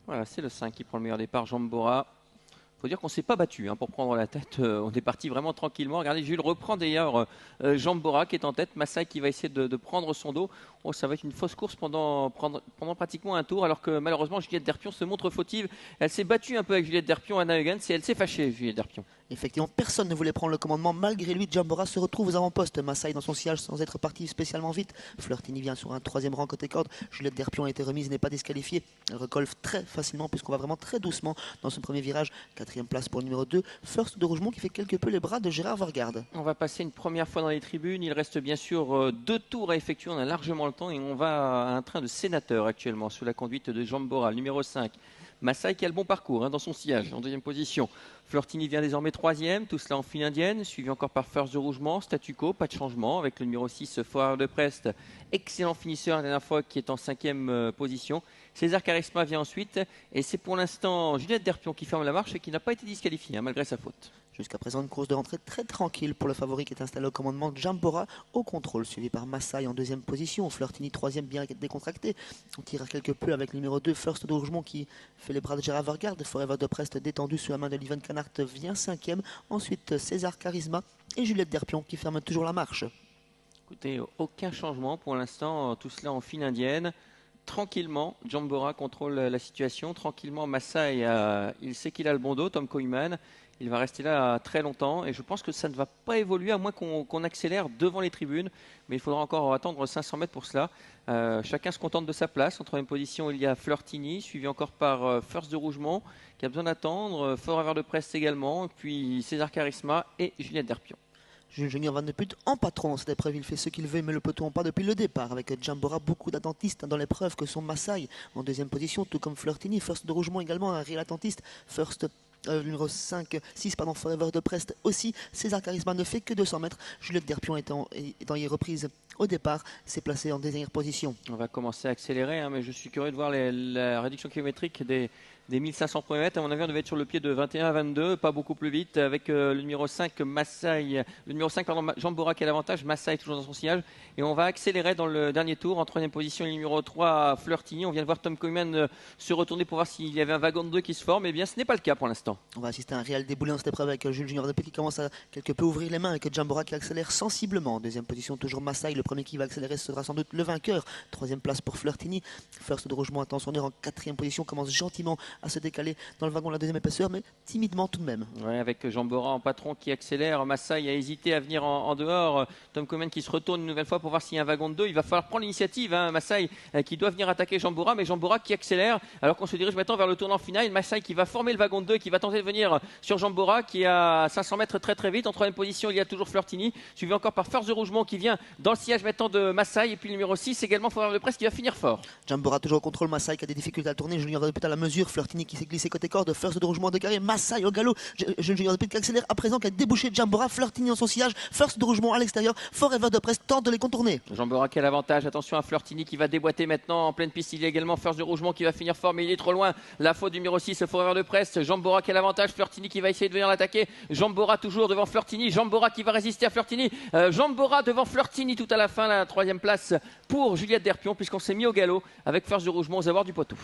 Voilà, c'est le 5 qui prend le meilleur départ, Jambora. Il faut dire qu'on ne s'est pas battu pour prendre la tête. On est parti vraiment tranquillement. Regardez, Jules reprend d'ailleurs Jambora qui est en tête. Massai qui va essayer de prendre son dos. Oh, ça va être une fausse course pendant pratiquement un tour. Alors que malheureusement, Juliette Derpion se montre fautive. Elle s'est battue un peu avec Juliette Derpion à Huygens et elle s'est fâchée, Juliette Derpion. Effectivement, personne ne voulait prendre le commandement. Malgré lui, Jambora se retrouve aux avant-postes. Massai dans son sillage sans être parti spécialement vite. Flirtini vient sur un troisième rang côté corde. Juliette Derpion a été remise, n'est pas disqualifiée. Elle recolle très facilement puisqu'on va vraiment très doucement dans son premier virage. Quatrième place pour le numéro 2, First de Rougemont qui fait quelque peu les bras de Gérard Vargarde. On va passer une première fois dans les tribunes. Il reste bien sûr 2 tours à effectuer. On a largement le temps et on va à un train de sénateur actuellement sous la conduite de Jambora, le numéro 5. Massai qui a le bon parcours dans son sillage en deuxième position. Flirtini vient désormais troisième, tout cela en file indienne, suivi encore par First de Rougemont, statu quo, pas de changement avec le numéro 6 Foire de Prest, excellent finisseur la dernière fois qui est en cinquième position. César Charisma vient ensuite et c'est pour l'instant Juliette Derpion qui ferme la marche et qui n'a pas été disqualifiée malgré sa faute. Jusqu'à présent, une course de rentrée très tranquille pour le favori qui est installé au commandement de Jambora au contrôle, suivi par Massai en deuxième position. Flirtini troisième, bien décontracté. On tire quelque peu avec le numéro 2, First de Rougemont qui fait les bras de Gérard Vargarde. Forever de Prest détendu sous la main de Livan Canart vient cinquième. Ensuite, César Charisma et Juliette Derpion qui ferment toujours la marche. Écoutez, aucun changement pour l'instant, tout cela en file indienne. Tranquillement, Jambora contrôle la situation. Tranquillement, Massai, il sait qu'il a le bon dos, Tom Koyman. Il va rester là très longtemps et je pense que ça ne va pas évoluer à moins qu'on accélère devant les tribunes. Mais il faudra encore attendre 500 mètres pour cela. Chacun se contente de sa place. En troisième position, il y a Flirtini, suivi encore par First de Rougemont, qui a besoin d'attendre. Forever de Prest également. Puis César Charisma et Juliette Derpion. Jules Junior Van de Put en patron, cette épreuve il fait ce qu'il veut, mais le peloton pas depuis le départ. Avec Jambora, beaucoup d'attentistes dans l'épreuve que sont Massai en deuxième position, tout comme Flirtini. First de Rougemont également, un réel attentiste. First numéro 5, 6, pardon, Forever de Prest aussi. César Charisma ne fait que 200 mètres. Juliette Derpion étant reprise au départ, s'est placée en dernière position. On va commencer à accélérer, mais je suis curieux de voir la réduction kilométrique des 1500 premiers mètres. À mon avis, on devait être sur le pied de 21 à 22, pas beaucoup plus vite, avec le numéro 5, Jambora qui a l'avantage, Massai toujours dans son sillage. Et on va accélérer dans le dernier tour. En troisième position, le numéro 3, Flirtini. On vient de voir Tom Koyman se retourner pour voir s'il y avait un wagon de 2 qui se forme. Eh bien, ce n'est pas le cas pour l'instant. On va assister à un réel déboulé dans cette épreuve avec Jules Junior Van qui commence à quelque peu ouvrir les mains, avec Jambora qui accélère sensiblement. En deuxième position, toujours Massai. Le premier qui va accélérer sera sans doute le vainqueur. Troisième place pour Flirtini. First de Rougemont attend son heure en quatrième position, commence gentiment à se décaler dans le wagon de la deuxième épaisseur, mais timidement tout de même. Ouais, avec Jambora en patron qui accélère. Massai a hésité à venir en dehors. Tom Koyman qui se retourne une nouvelle fois pour voir s'il y a un wagon de 2. Il va falloir prendre l'initiative. Massai qui doit venir attaquer Jambora, mais Jambora qui accélère alors qu'on se dirige maintenant vers le tournant final. Massai qui va former le wagon de 2, qui va tenter de venir sur Jambora qui est à 500 mètres très très vite. En troisième position, il y a toujours Flirtini, suivi encore par First de Rougemont qui vient dans le sillage maintenant de Massai. Et puis le numéro 6 également, Forever de Prest qui va finir fort. Jambora toujours au contrôle, Massai qui a des difficultés à tourner. Junior Van de Put à la mesure, Flirtini qui s'est glissé côté corde, First de Rougemont de carré, Massai au galop. Junior Van de Put qui accélère à présent, qui a débouché Jambora, Flirtini dans son sillage, First de Rougemont à l'extérieur, Forever de Prest tente de les contourner. Jambora qui a l'avantage, attention à Flirtini qui va déboîter maintenant en pleine piste. Il y a également First de Rougemont qui va finir fort, mais il est trop loin. La faute du numéro 6, Forever de Prest. Jambora qui a l'avantage, Flirtini qui va essayer de venir l'attaquer. Jambora toujours devant Flirtini, Jambora qui va résister à Flirtini. Jambora devant Flirtini tout à la fin, la troisième place pour Juliette Derpion, puisqu'on s'est mis au galop avec First de Rougemont aux abords du poteau.